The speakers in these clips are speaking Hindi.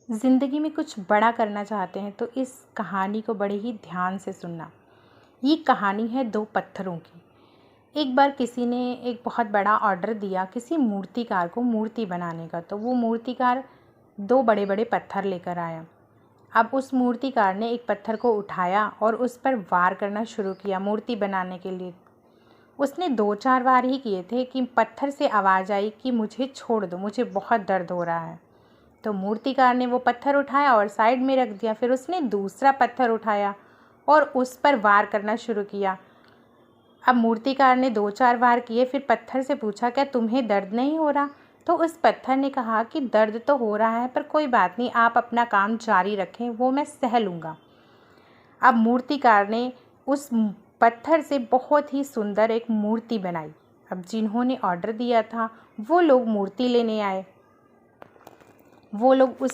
ज़िंदगी में कुछ बड़ा करना चाहते हैं तो इस कहानी को बड़े ही ध्यान से सुनना। ये कहानी है दो पत्थरों की। एक बार किसी ने एक बहुत बड़ा ऑर्डर दिया किसी मूर्तिकार को मूर्ति बनाने का। तो वो मूर्तिकार दो बड़े बड़े पत्थर लेकर आया। अब उस मूर्तिकार ने एक पत्थर को उठाया और उस पर वार करना शुरू किया मूर्ति बनाने के लिए। उसने 2-4 वार ही किए थे कि पत्थर से आवाज़ आई कि मुझे छोड़ दो, मुझे बहुत दर्द हो रहा है। तो मूर्तिकार ने वो पत्थर उठाया और साइड में रख दिया। फिर उसने दूसरा पत्थर उठाया और उस पर वार करना शुरू किया। अब मूर्तिकार ने 2-4 वार किए, फिर पत्थर से पूछा, क्या तुम्हें दर्द नहीं हो रहा? तो उस पत्थर ने कहा कि दर्द तो हो रहा है, पर कोई बात नहीं, आप अपना काम जारी रखें, वो मैं सह लूँगा। अब मूर्तिकार ने उस पत्थर से बहुत ही सुंदर एक मूर्ति बनाई। अब जिन्होंने ऑर्डर दिया था वो लोग मूर्ति लेने आए। वो लोग उस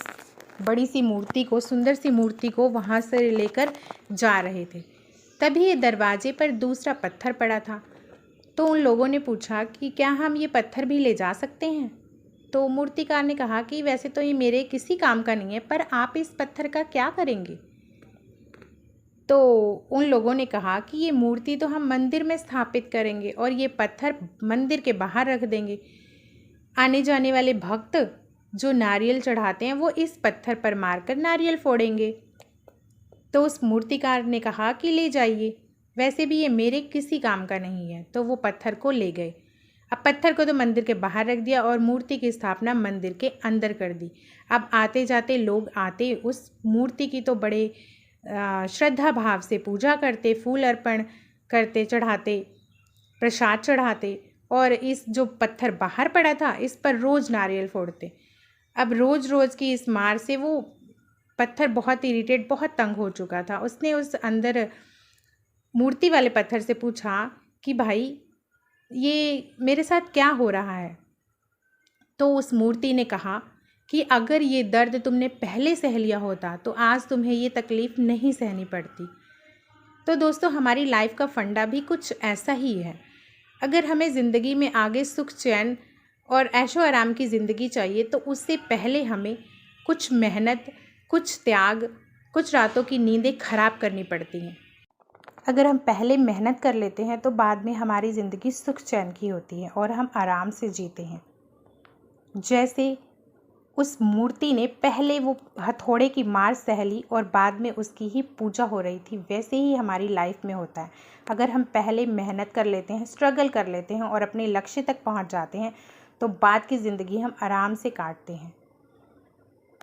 बड़ी सी मूर्ति को, सुंदर सी मूर्ति को वहाँ से लेकर जा रहे थे। तभी ये दरवाजे पर दूसरा पत्थर पड़ा था। तो उन लोगों ने पूछा कि क्या हम ये पत्थर भी ले जा सकते हैं? तो मूर्तिकार ने कहा कि वैसे तो ये मेरे किसी काम का नहीं है, पर आप इस पत्थर का क्या करेंगे? तो उन लोगों ने कहा कि ये मूर्ति तो हम मंदिर में स्थापित करेंगे और ये पत्थर मंदिर के बाहर रख देंगे। आने जाने वाले भक्त जो नारियल चढ़ाते हैं वो इस पत्थर पर मारकर नारियल फोड़ेंगे। तो उस मूर्तिकार ने कहा कि ले जाइए, वैसे भी ये मेरे किसी काम का नहीं है। तो वो पत्थर को ले गए। अब पत्थर को तो मंदिर के बाहर रख दिया और मूर्ति की स्थापना मंदिर के अंदर कर दी। अब आते जाते लोग आते, उस मूर्ति की तो बड़े श्रद्धा भाव से पूजा करते, फूल अर्पण करते, चढ़ाते, प्रसाद चढ़ाते, और इस जो पत्थर बाहर पड़ा था इस पर रोज़ नारियल फोड़ते। अब रोज़ रोज़ की इस मार से वो पत्थर बहुत इरिटेट, बहुत तंग हो चुका था। उसने उस अंदर मूर्ति वाले पत्थर से पूछा कि भाई ये मेरे साथ क्या हो रहा है? तो उस मूर्ति ने कहा कि अगर ये दर्द तुमने पहले सह लिया होता तो आज तुम्हें ये तकलीफ़ नहीं सहनी पड़ती। तो दोस्तों, हमारी लाइफ का फंडा भी कुछ ऐसा ही है। अगर हमें ज़िंदगी में आगे सुख, चैन और ऐशो आराम की ज़िंदगी चाहिए तो उससे पहले हमें कुछ मेहनत, कुछ त्याग, कुछ रातों की नींदें ख़राब करनी पड़ती हैं। अगर हम पहले मेहनत कर लेते हैं तो बाद में हमारी ज़िंदगी सुख चैन की होती है और हम आराम से जीते हैं। जैसे उस मूर्ति ने पहले वो हथौड़े की मार सह ली और बाद में उसकी ही पूजा हो रही थी, वैसे ही हमारी लाइफ में होता है। अगर हम पहले मेहनत कर लेते हैं, स्ट्रगल कर लेते हैं और अपने लक्ष्य तक पहुंच जाते हैं तो बाद की ज़िंदगी हम आराम से काटते हैं।